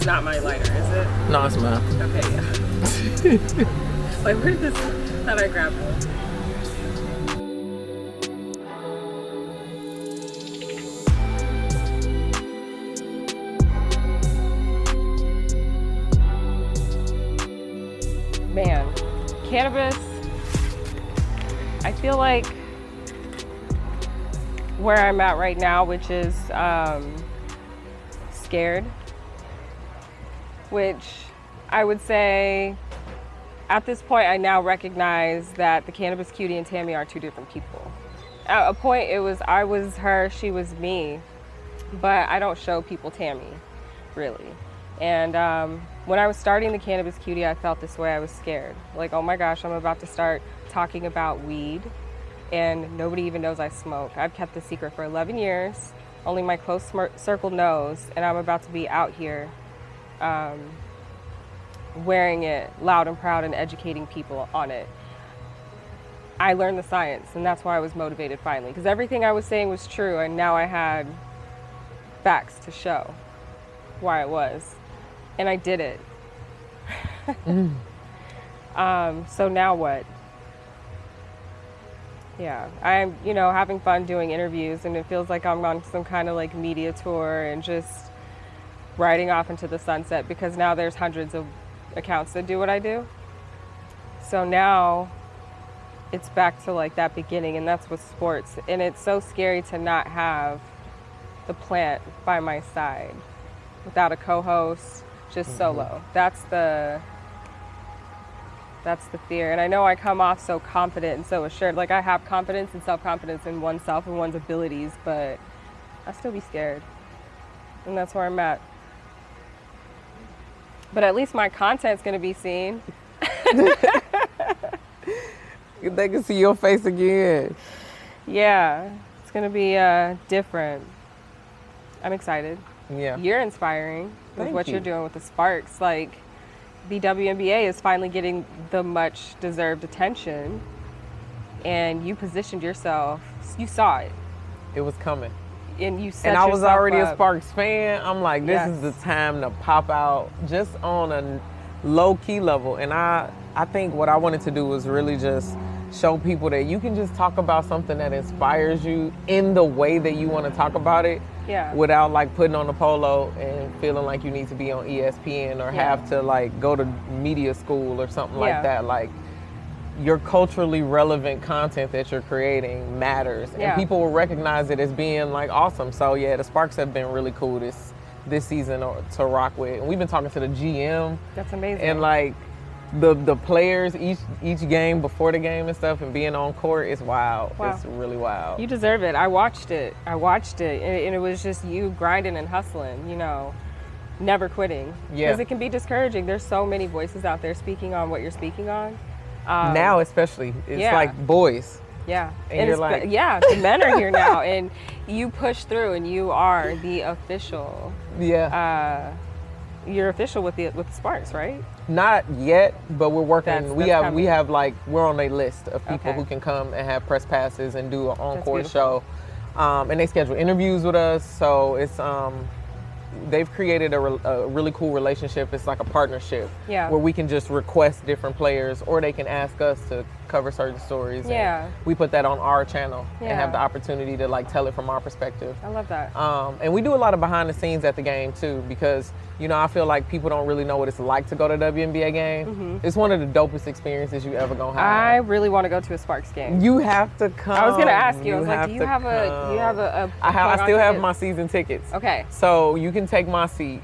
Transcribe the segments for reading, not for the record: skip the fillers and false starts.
is not my lighter, is it? No, it's mine. Okay, yeah. Like, where did this, thought I grabbed one. Man, cannabis, I feel like where I'm at right now, which is scared, which I would say at this point I now recognize that the cannabis cutie and Tammy are two different people. At a point it was I was her, she was me, but I don't show people Tammy, really. And when I was starting the Cannabis Cutie, I felt this way. I was scared. Like, oh my gosh, I'm about to start talking about weed and nobody even knows I smoke. I've kept the secret for 11 years. Only my close circle knows, and I'm about to be out here wearing it loud and proud and educating people on it. I learned the science, and that's why I was motivated finally, because everything I was saying was true, and now I had facts to show why it was. And I did it. So now what? Yeah, I'm, having fun doing interviews, and it feels like I'm on some kind of like media tour and just riding off into the sunset, because now there's hundreds of accounts that do what I do. So now it's back to like that beginning, and that's with sports. And it's so scary to not have the plant by my side without a co-host, just solo. That's the fear. And I know I come off so confident and so assured. Like, I have confidence and self-confidence in oneself and one's abilities, but I still be scared. And that's where I'm at. But at least my content's gonna be seen. They can see your face again. Yeah, it's gonna be different. I'm excited. Yeah. You're inspiring with Thank what you. you're doing with the Sparks. Like, the WNBA is finally getting the much deserved attention, and you positioned yourself, you saw it, It was coming. and you set And I was yourself already a up. Sparks fan. I'm like, this is the time to pop out just on a low-key level. And I think what I wanted to do was really just show people that you can just talk about something that inspires you in the way that you want to talk about it. Yeah. Without like putting on a polo and feeling like you need to be on ESPN or have to like go to media school or something like that. Like, your culturally relevant content that you're creating matters, and people will recognize it as being like awesome. So yeah, the Sparks have been really cool this season to rock with, and we've been talking to the GM. That's amazing. And like the players each game before the game and stuff, and being on court is wild. Wow. It's really wild. You deserve it. I watched it, and it was just you grinding and hustling, never quitting. Yeah. Because it can be discouraging. There's so many voices out there speaking on what you're speaking on. Now especially, it's like boys. Yeah. And you're like, the men are here now, and you push through, and you are the official. Yeah. You're official with the Sparks, right? Not yet, but we're working. We have like, we're on a list of people who can come and have press passes and do an encore show. And they schedule interviews with us. So it's they've created a really cool relationship. It's like a partnership where we can just request different players, or they can ask us to cover certain stories. Yeah. And we put that on our channel and have the opportunity to like tell it from our perspective. I love that. And we do a lot of behind the scenes at the game too, because I feel like people don't really know what it's like to go to a WNBA game. Mm-hmm. It's one of the dopest experiences you ever gonna have. I really want to go to a Sparks game. You have to come. I was gonna ask you. I was like, do you have a? I still have my season tickets. Okay. So you can take my seat.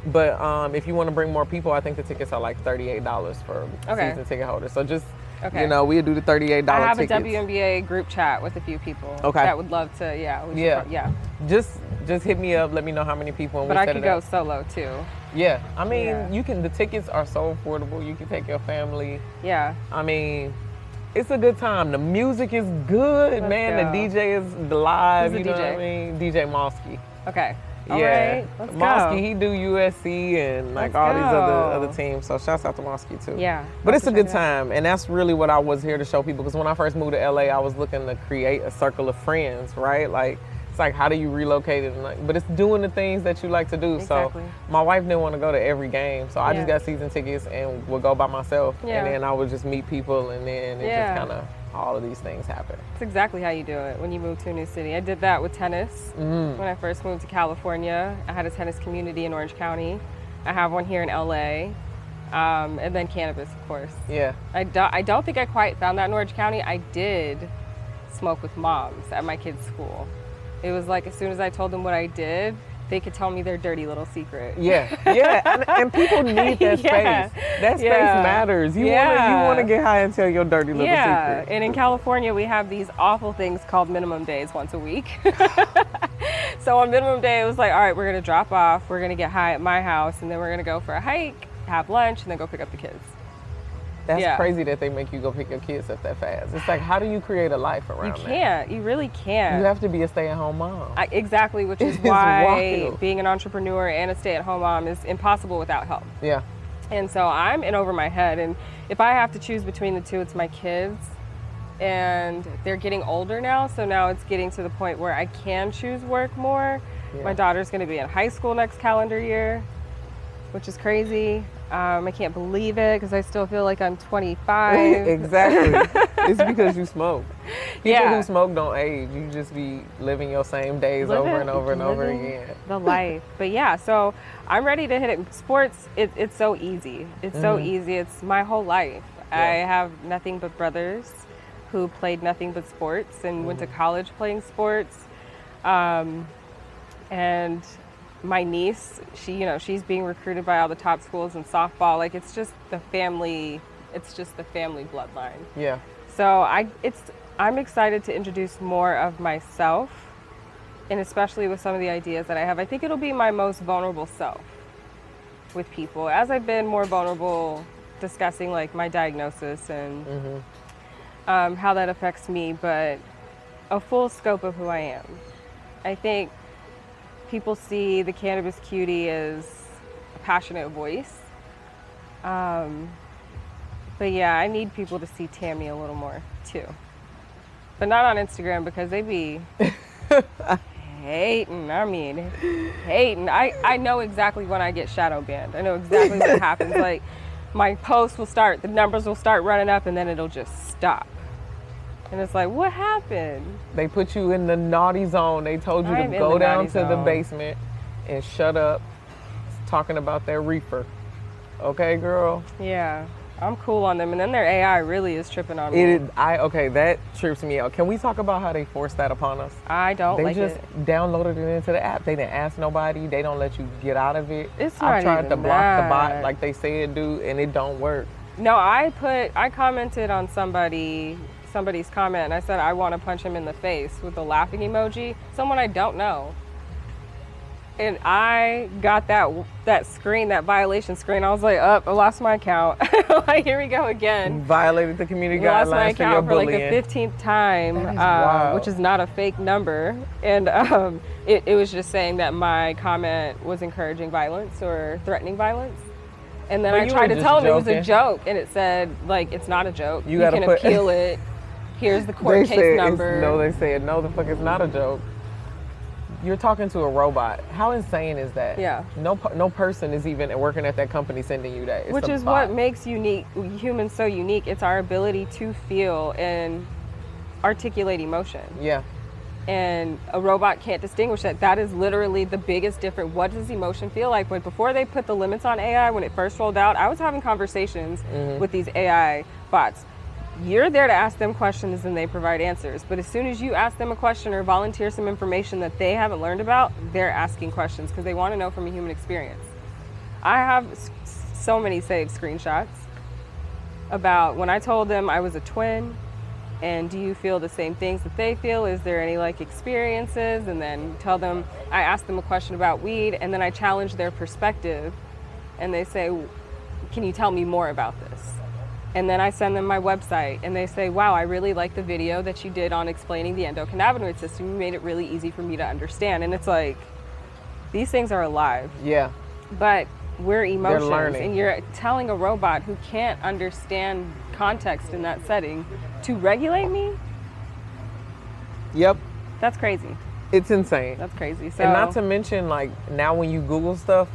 But if you want to bring more people, I think the tickets are like $38 for season ticket holders. So just we'll do the $38 tickets. I have a WNBA group chat with a few people that would love to. Just hit me up. Let me know how many people. And but I could go solo too. Yeah, I mean, you can. The tickets are so affordable. You can take your family. Yeah. I mean, it's a good time. The music is good, man. The DJ is live. Who's the you know DJ? what I mean? DJ Mosky. Okay. All Yeah, right, let's Mosky, go. he do USC and like all these other teams. So shouts out to Mosky too. Yeah. But it's a good time, and that's really what I was here to show people. Because when I first moved to LA, I was looking to create a circle of friends, right? Like it's like, how do you relocate it? And like, but it's doing the things that you like to do. Exactly. So my wife didn't want to go to every game, so I just got season tickets and would go by myself. And then I would just meet people, and then it just kind of, all of these things happen. It's exactly how you do it when you move to a new city. I did that with tennis. When I first moved to California, I had a tennis community in Orange County. I have one here in LA. And then cannabis, of course. Yeah. I don't think I quite found that in Orange County. I did smoke with moms at my kids' school. It was like, as soon as I told them what I did, they could tell me their dirty little secret. And people need that space. That space matters. You want to get high and tell your dirty little secret. And in California, we have these awful things called minimum days once a week. So on minimum day, it was like, all right, we're going to drop off, we're going to get high at my house, and then we're going to go for a hike, have lunch, and then go pick up the kids. That's crazy that they make you go pick your kids up that fast. It's like, how do you create a life around that? You can't. You really can't. You have to be a stay-at-home mom. Exactly, which is why being an entrepreneur and a stay-at-home mom is impossible without help. Yeah. And so I'm in over my head. And if I have to choose between the two, it's my kids. And they're getting older now, so now it's getting to the point where I can choose work more. Yeah. My daughter's going to be in high school next calendar year, which is crazy. I can't believe it because I still feel like I'm 25. Exactly. It's because you smoke. People who smoke don't age. You just be living your same days over and over and over again. The life. But yeah, so I'm ready to hit it. Sports, it's so easy. It's so easy. It's my whole life. Yeah. I have nothing but brothers who played nothing but sports and went to college playing sports. And my niece, she's being recruited by all the top schools in softball. Like, it's just the family bloodline. Yeah. So I'm excited to introduce more of myself, and especially with some of the ideas that I have. I think it'll be my most vulnerable self with people, as I've been more vulnerable discussing like my diagnosis and how that affects me, but a full scope of who I am. I think people see the Cannabis Cutie as a passionate voice. But yeah, I need people to see Tammy a little more too. But not on Instagram because they be hating. I know exactly when I get shadow banned. I know exactly what happens. Like, my post will start, the numbers will start running up, and then it'll just stop. And it's like, what happened? They put you in the naughty zone. They told you to go down to the basement and shut up talking about their reefer. Okay, girl? Yeah, I'm cool on them. And then their AI really is tripping on me. That trips me out. Can we talk about how they forced that upon us? I don't like it. They just downloaded it into the app. They didn't ask nobody. They don't let you get out of it. It's not I tried even to block the bot like they say it do, and it don't work. No, I commented on somebody's comment, and I said I want to punch him in the face with the laughing emoji, someone I don't know. And I got that screen, that violation screen. I was like, I lost my account. Like, here we go again. Violated the community guidelines. Lost my account for like the 15th time, which is not a fake number. And it was just saying that my comment was encouraging violence or threatening violence. And then I tried to tell him it was a joke, and it said, like, it's not a joke. You can appeal it. Here's the court case number. They said, no, the fuck, it's not a joke. You're talking to a robot. How insane is that? Yeah. No person is even working at that company sending you that. Which is what makes humans so unique. It's our ability to feel and articulate emotion. Yeah. And a robot can't distinguish that. That is literally the biggest difference. What does emotion feel like? But before they put the limits on AI, when it first rolled out, I was having conversations with these AI bots. You're there to ask them questions and they provide answers. But as soon as you ask them a question or volunteer some information that they haven't learned about, they're asking questions because they want to know from a human experience. I have so many saved screenshots about when I told them I was a twin, and do you feel the same things that they feel? Is there any like experiences? And then I asked them a question about weed, and then I challenged their perspective, and they say, can you tell me more about this? And then I send them my website, and they say, wow, I really like the video that you did on explaining the endocannabinoid system. You made it really easy for me to understand. And it's like, these things are alive. Yeah. But we're emotions. They're learning. And you're telling a robot who can't understand context in that setting to regulate me? Yep. That's crazy. It's insane. That's crazy. So, and not to mention, like, now when you Google stuff,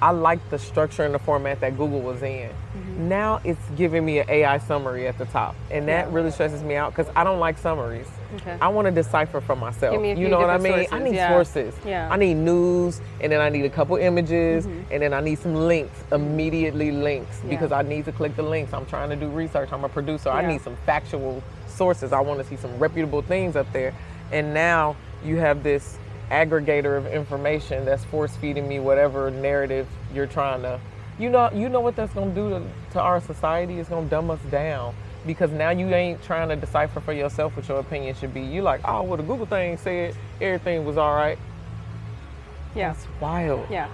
I like the structure and the format that Google was in. Now it's giving me an AI summary at the top. And that really stresses me out because I don't like summaries. Okay. I want to decipher for myself. Give me a few You know what I mean? different I sources. need sources. Yeah. I need news, and then I need a couple images, and then I need some links, immediately links, because I need to click the links. I'm trying to do research. I'm a producer. I need some factual sources. I want to see some reputable things up there. And now you have this aggregator of information that's force feeding me whatever narrative you're trying to. You know what that's gonna do to our society? It's gonna dumb us down, because now you ain't trying to decipher for yourself what your opinion should be. You like, oh, well, the Google thing said everything was all right. Yeah. It's wild. Yeah.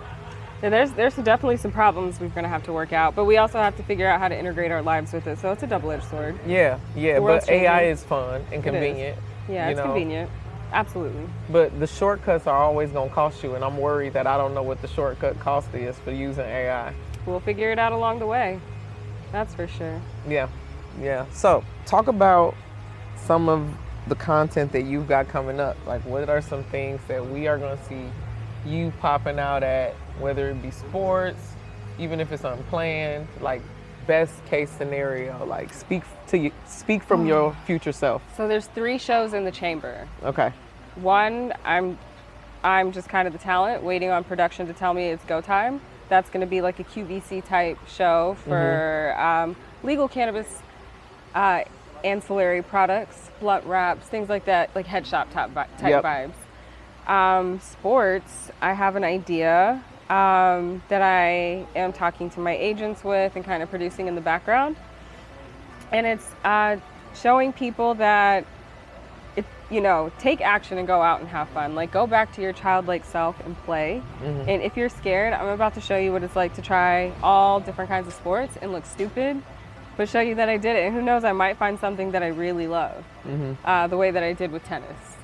And there's definitely some problems we're gonna have to work out, but we also have to figure out how to integrate our lives with it. So it's a double-edged sword. Yeah, but AI is fun and convenient. Yeah, it's convenient. Absolutely. But the shortcuts are always gonna cost you, and I'm worried that I don't know what the shortcut cost is for using AI. We'll figure it out along the way. That's for sure. Yeah. So talk about some of the content that you've got coming up. Like, what are some things that we are gonna see you popping out at, whether it be sports, even if it's unplanned, like best case scenario, like speak from your future self. So there's 3 shows in the chamber. Okay. One, I'm just kind of the talent waiting on production to tell me it's go time. That's going to be like a QVC type show for legal cannabis, ancillary products, blunt wraps, things like that, like head shop type vibes. Sports, I have an idea that I am talking to my agents with and kind of producing in the background. And it's showing people that, take action and go out and have fun. Like, go back to your childlike self and play. And if you're scared, I'm about to show you what it's like to try all different kinds of sports and look stupid, but show you that I did it. And who knows, I might find something that I really love, the way that I did with tennis.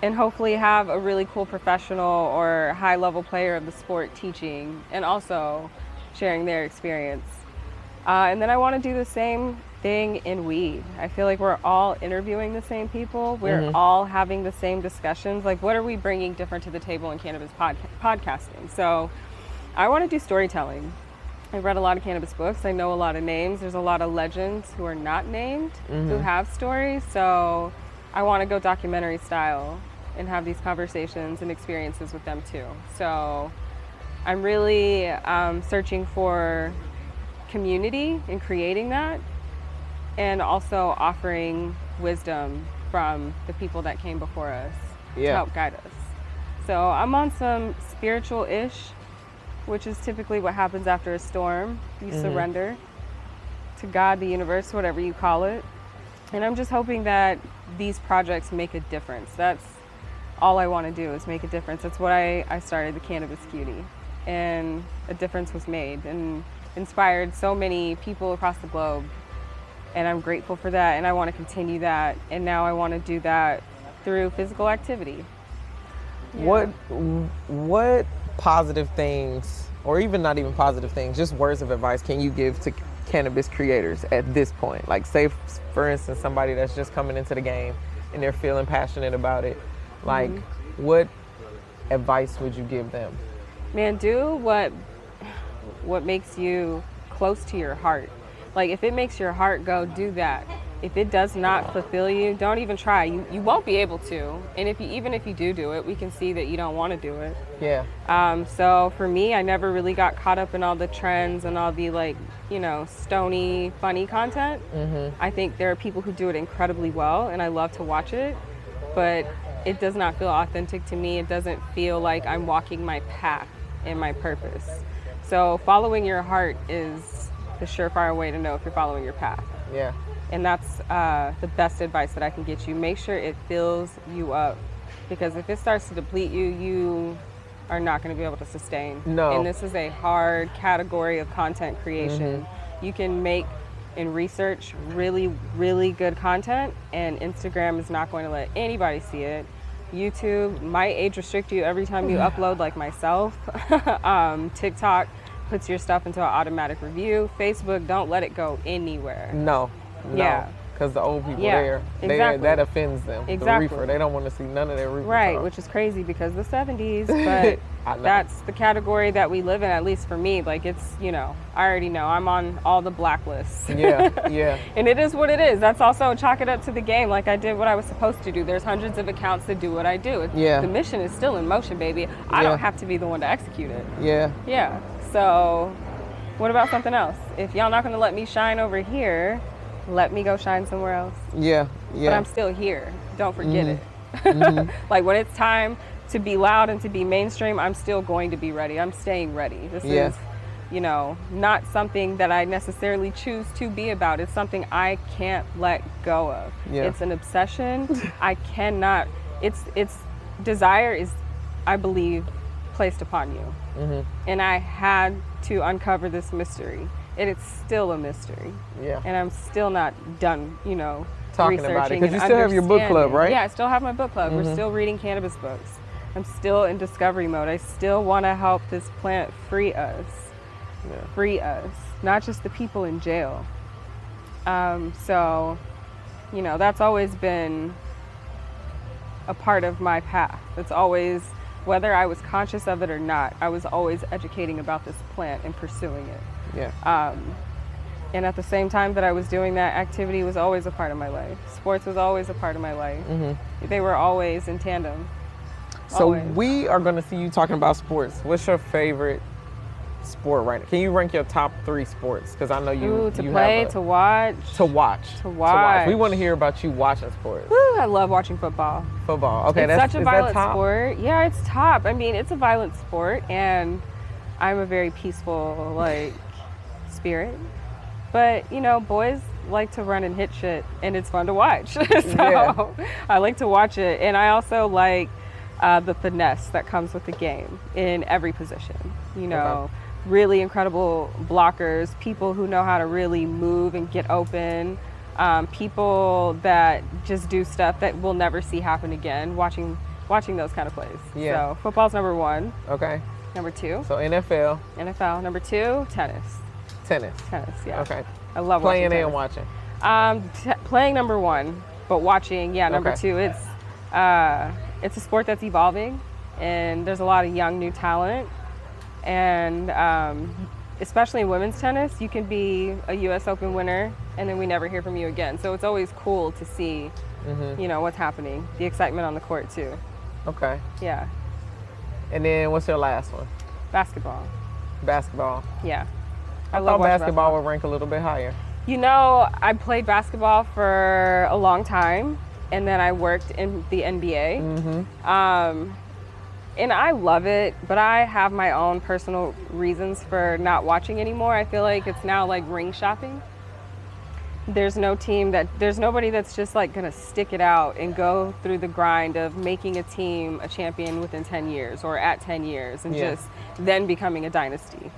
And hopefully have a really cool professional or high level player of the sport teaching and also sharing their experience. And then I want to do the same thing in weed. I feel like we're all interviewing the same people. We're all having the same discussions. Like, what are we bringing different to the table in cannabis podcasting? So I want to do storytelling. I've read a lot of cannabis books. I know a lot of names. There's a lot of legends who are not named who have stories. So I want to go documentary style and have these conversations and experiences with them too. So I'm really searching for community and creating that, and also offering wisdom from the people that came before us to help guide us. So I'm on some spiritual-ish, which is typically what happens after a storm. You surrender to God, the universe, whatever you call it. And I'm just hoping that these projects make a difference. That's all I want to do, is make a difference. That's why I started the Cannabis Cutie. And a difference was made and inspired so many people across the globe. And I'm grateful for that, and I want to continue that. And now I want to do that through physical activity. Yeah. What positive things, or even not even positive things, just words of advice can you give to cannabis creators at this point? Like, say, for instance, somebody that's just coming into the game and they're feeling passionate about it. Like, what advice would you give them? Man, do what makes you close to your heart. Like, if it makes your heart go, do that. If it does not fulfill you, don't even try. You won't be able to. And even if you do it, we can see that you don't want to do it. Yeah. So for me, I never really got caught up in all the trends and all the stony, funny content. I think there are people who do it incredibly well, and I love to watch it. But it does not feel authentic to me. It doesn't feel like I'm walking my path and my purpose. So following your heart is the surefire way to know if you're following your path. Yeah. And that's the best advice that I can get you. Make sure it fills you up, because if it starts to deplete you, you are not going to be able to sustain. No. And this is a hard category of content creation. You can make and research really, really good content, and Instagram is not going to let anybody see it. YouTube might age restrict you every time you upload, like myself. TikTok puts your stuff into an automatic review. Facebook, don't let it go anywhere. No. Yeah. because the old people exactly. that offends them. Exactly. The reefer, they don't want to see none of that reefer Right, talk. which is crazy because the 70s, but that's the category that we live in, at least for me. Like, it's, you know, I already know I'm on all the blacklists. Yeah. And it is what it is. That's also chalk it up to the game. Like, I did what I was supposed to do. There's hundreds of accounts that do what I do. The mission is still in motion, baby. I don't have to be the one to execute it. Yeah. So what about something else? If y'all not going to let me shine over here, let me go shine somewhere else. But I'm still here. Don't forget it. Like, when it's time to be loud and to be mainstream, I'm still going to be ready. I'm staying ready. This is, you know, not something that I necessarily choose to be about. It's something I can't let go of. It's an obsession. I cannot. It's desire is, I believe, placed upon you. And I had to uncover this mystery. And it's still a mystery. And I'm still not done, you know, talking about it. Because you still have your book club, right? Yeah, I still have my book club. We're still reading cannabis books. I'm still in discovery mode. I still want to help this plant free us. Free us. Not just the people in jail. So, you know, that's always been a part of my path. It's always, whether I was conscious of it or not, I was always educating about this plant and pursuing it. And at the same time that I was doing that, activity was always a part of my life. Sports was always a part of my life. They were always in tandem. So we are going to see you talking about sports. What's your favorite sport right now? Can you rank your top 3 sports? Because I know you to play, to watch. To watch. We want to hear about you watching sports. Woo, I love watching football. Okay, it's such a violent sport. Yeah, it's top. I mean, it's a violent sport, and I'm a very peaceful, like, spirit. But, you know, boys like to run and hit shit, and it's fun to watch. So I like to watch it. And I also like the finesse that comes with the game in every position. You know, really incredible blockers, people who know how to really move and get open, people that just do stuff that we'll never see happen again, watching those kind of plays. So football's number 1. Number 2. So NFL. Number 2, tennis. Yeah. I love playing watching and watching. Playing number 1, but watching, number 2. It's a sport that's evolving, and there's a lot of young new talent, and especially in women's tennis, you can be a U.S. Open winner, and then we never hear from you again. So it's always cool to see, you know, what's happening, the excitement on the court too. Yeah. And then what's your last one? Basketball. Yeah. I thought basketball would rank a little bit higher. You know, I played basketball for a long time, and then I worked in the NBA. And I love it, but I have my own personal reasons for not watching anymore. I feel like it's now like ring shopping. There's nobody that's just like gonna stick it out and go through the grind of making a team a champion within 10 years or at 10 years and just then becoming a dynasty.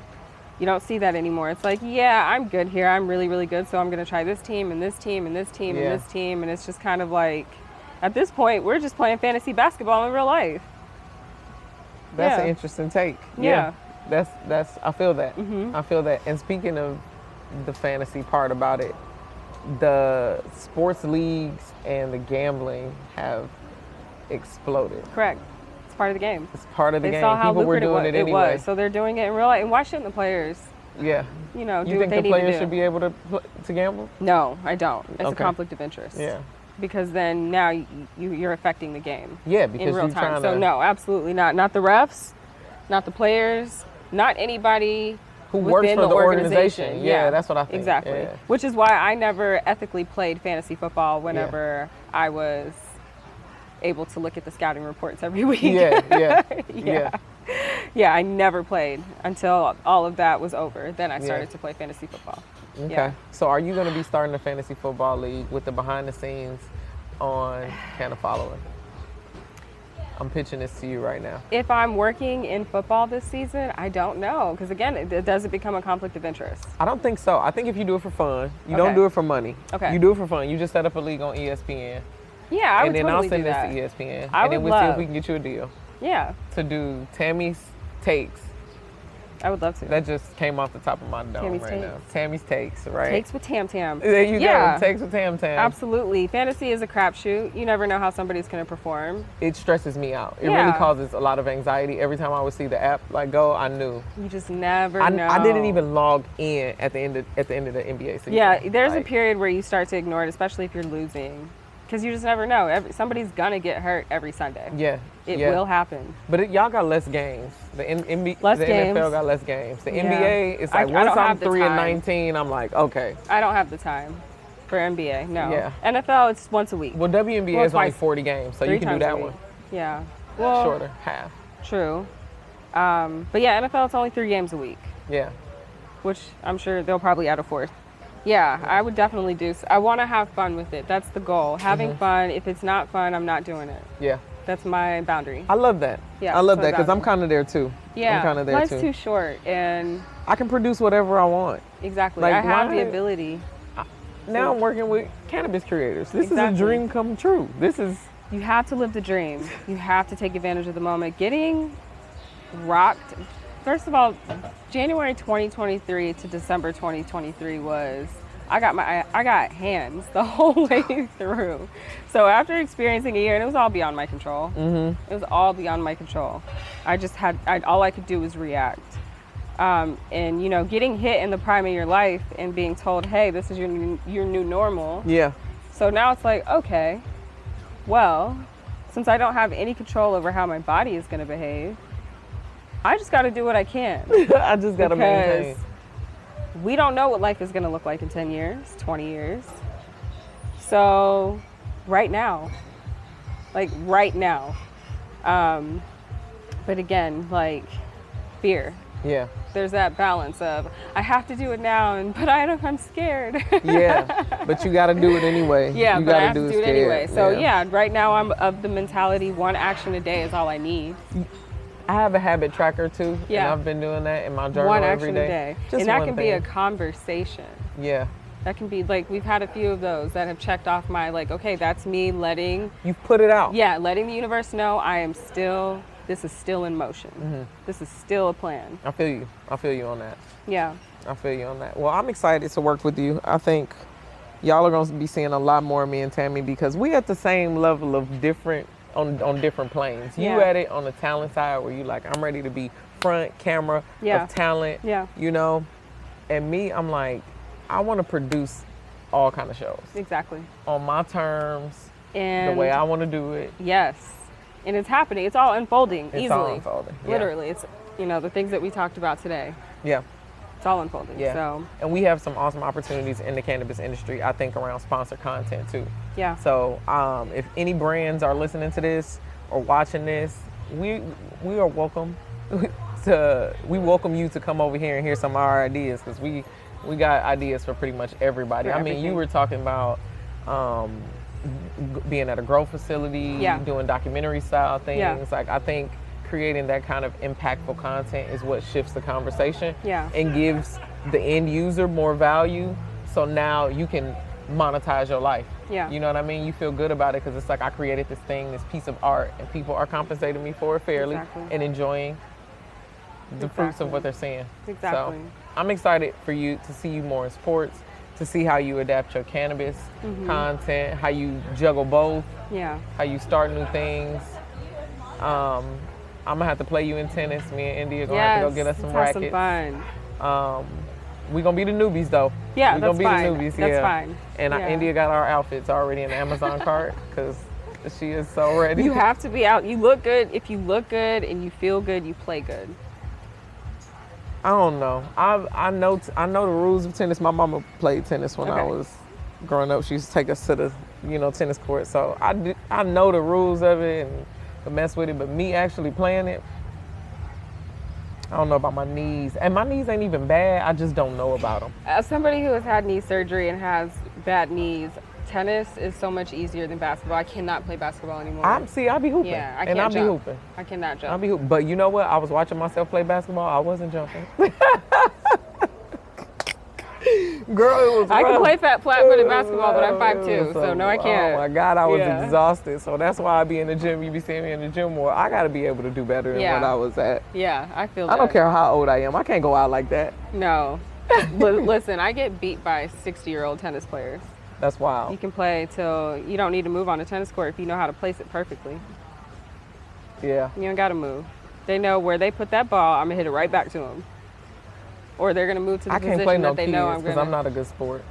You don't see that anymore. It's like, yeah, I'm good here. I'm really, really good. So I'm going to try this team and this team and this team and this team. And it's just kind of like, at this point, we're just playing fantasy basketball in real life. That's an interesting take. That's I feel that. I feel that. And speaking of the fantasy part about it, the sports leagues and the gambling have exploded. Correct. It's part of the game. It's part of the game. Saw how People were doing it anyway. So they're doing it in real life. And why shouldn't the players? You know, do you what think they the need players to should be able to gamble? No, I don't. It's a conflict of interest. Because then now you're affecting the game. Because in real you're time. So no, absolutely not. Not the refs, not the players, not anybody who works for the organization. That's what I think. Exactly. Which is why I never ethically played fantasy football whenever I was able to look at the scouting reports every week. I never played until all of that was over. Then I started to play fantasy football. So are you going to be starting a fantasy football league with the behind the scenes on Canna Follower? I'm pitching this to you right now. If I'm working in football this season, I don't know. Because again, it doesn't become a conflict of interest. I don't think so. I think if you do it for fun, you don't do it for money. Okay. You do it for fun. You just set up a league on ESPN. Yeah, I would totally do that. And then I'll send this to ESPN. And then we'll see if we can get you a deal. Yeah. To do Tammy's takes I would love to. That just came off the top of my dome Tammy's right takes. now. Tammy's takes, right? Takes with Tam Tam. There you Yeah. go. Takes with Tam Tam. Absolutely. Fantasy is a crapshoot. You never know how somebody's going to perform. It stresses me out. It Yeah. really causes a lot of anxiety. Every time I would see the app like go, I knew. You just never I know. didn't even log in at the end of the NBA season. Yeah, there's Like, a period where you start to ignore it, especially if you're losing. Because you just never know. Somebody's going to get hurt every Sunday. Yeah. It yeah. will happen. But y'all got less games. The Less the games. NFL got less games. The Yeah. NBA is I like once don't I'm have the 3 and time. 19, I'm like, okay. I don't have the time for NBA, no. Yeah. NFL, it's once a week. Well, WNBA Well, is only twice. 40 games, so 3 you can do times a that week. one. Yeah. Well, Shorter, half. true. But yeah, NFL, it's only 3 games a week, Yeah. which I'm sure they'll probably add a 4th. Yeah, I would definitely do. I want to have fun with it. That's the goal. Having fun. If it's not fun, I'm not doing it. Yeah. That's my boundary. I love that. Yeah, I love that's that my because I'm boundary. kind of there too. Yeah, I'm kind of there life's too. too short, and I can produce whatever I want. exactly, Like, I have why- the ability. Now I'm working with cannabis creators. This Exactly. is a dream come true. This is You have to live the dream. You have to take advantage of the moment. Getting rocked. First of all, January 2023 to December 2023 was I got hands the whole way through. So after experiencing a year, and it was all beyond my control. Mm-hmm. It was all beyond my control. I just had all I could do was react. And you know, getting hit in the prime of your life and being told, "Hey, this is your new normal." yeah. So now it's like, okay, well, since I don't have any control over how my body is going to behave, I just got to do what I can. I just gotta maintain. We don't know what life is going to look like in 10 years, 20 years. So right now, like right now. But again, like fear. Yeah. There's that balance of I have to do it now, but I'm scared. Yeah. But you gotta do it anyway. Yeah, you but I gotta have to do it scared. anyway. So yeah, right now I'm of the mentality 1 action a day is all I need. I have a habit tracker too. Yeah. And I've been doing that in my journal 1 every action day. a day. Just And that one can be a thing. conversation. Yeah. That can be like, we've had a few of those that have checked off my like, okay, that's me letting You've put it out. letting the universe know this is still in motion. Mm-hmm. This is still a plan. I feel you. I feel you on that. Yeah. I feel you on that. Well, I'm excited to work with you. I think y'all are going to be seeing a lot more of me and Tammy because we at the same level of different, on different planes. You Yeah. at it on the talent side where you like, I'm ready to be front camera Yeah. of talent, Yeah. you know? And me, I'm like, I want to produce all kind of shows Exactly. on my terms, And the way I want to do it. yes. And it's happening. It's all unfolding It's easily. all unfolding. Yeah. Literally. It's, you know, the things that we talked about today. Yeah. It's all unfolding. Yeah. So, And we have some awesome opportunities in the cannabis industry, I think, around sponsored content too. yeah. So if any brands are listening to this or watching this, we are welcome we welcome you to come over here and hear some of our ideas because we got ideas for pretty much everybody. For I mean, you everything. were talking about being at a grow facility, Yeah. doing documentary style things. Yeah. Like I think creating that kind of impactful content is what shifts the conversation Yeah. and gives the end user more value. So now you can monetize your life. Yeah. You know what I mean? You feel good about it because it's like I created this thing, this piece of art, and people are compensating me for it fairly Exactly. and enjoying the fruits of what they're seeing. Exactly. So I'm excited for you to see you more in sports, to see how you adapt your cannabis content, how you juggle both, Yeah. how you start new things. I'm gonna have to play you in tennis. Me and India are gonna have to go get us some let's rackets. have some fun. We're gonna be the newbies though. Yeah, we're that's gonna be fine. the newbies. That's yeah. fine. And Yeah. India got our outfits already in the Amazon cart because she is so ready. You have to be out. You look good. If you look good and you feel good, you play good. I don't know. I know the rules of tennis. My mama played tennis when I Okay. was growing up. She used to take us to the tennis court. So I know the rules of it and could mess with it. But me actually playing it, I don't know about my knees. And my knees ain't even bad. I just don't know about them. As somebody who has had knee surgery and has bad knees, tennis is so much easier than basketball. I cannot play basketball anymore. I be hooping. Yeah, I and can't I be jump. hooping. I cannot jump. I be hooping. But you know what? I was watching myself play basketball. I wasn't jumping. Girl, it was I can rough. play flat-footed basketball, but I'm 5'2", so no, I can't. Oh my God, I was Yeah. exhausted. So that's why I be in the gym. You be seeing me in the gym more. I got to be able to do better than what I was at. Yeah, I feel I that. don't care how old I am. I can't go out like that. No. Listen, I get beat by 60-year-old tennis players. That's wild. You can play till you don't need to move on a tennis court if you know how to place it perfectly. Yeah. You don't got to move. They know where they put that ball, I'm going to hit it right back to them. Or they're going to move to the position that they know I'm going to. because I'm not a good sport.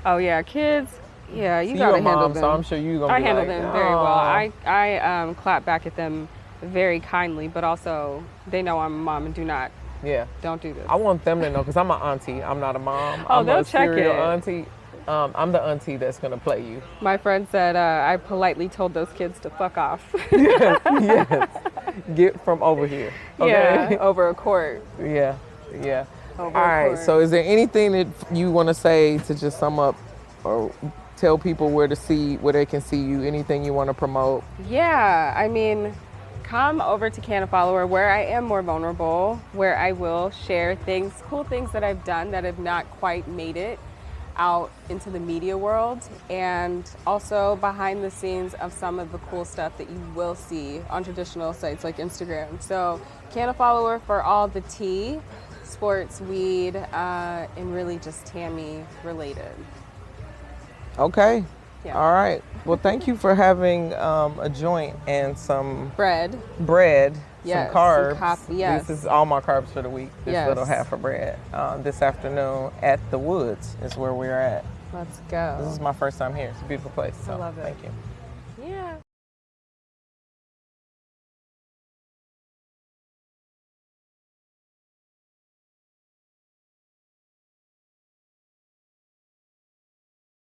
Oh, yeah. Kids, yeah, you So got to you're a handle mom, them. so I'm sure you're going to I be handle like, them very well. "Aw." I clap back at them very kindly, but also they know I'm a mom and don't do this. I want them to know because I'm an auntie. I'm not a mom. Oh, I'm they'll a check serial it. auntie. I'm the auntie that's going to play you. My friend said I politely told those kids to fuck off. Yes. Get from over here. Okay? Yeah, over a court. Yeah. Yeah. Over All a right. court. So is there anything that you want to say to just sum up or tell people where they can see you? Anything you want to promote? Yeah, I mean, come over to Canna Follower where I am more vulnerable, where I will share cool things that I've done that have not quite made it out into the media world, and also behind the scenes of some of the cool stuff that you will see on traditional sites like Instagram. So Canna Follower for all the tea, sports, weed, and really just Tammy related. Okay. Yeah. All right. Well, thank you for having a joint and some Bread. some Yes, carbs. yes. This is all my carbs for the week. This Yes. little half of bread. This afternoon at the Woods is where we're at. Let's go. This is my first time here. It's a beautiful place. So I love it. Thank you.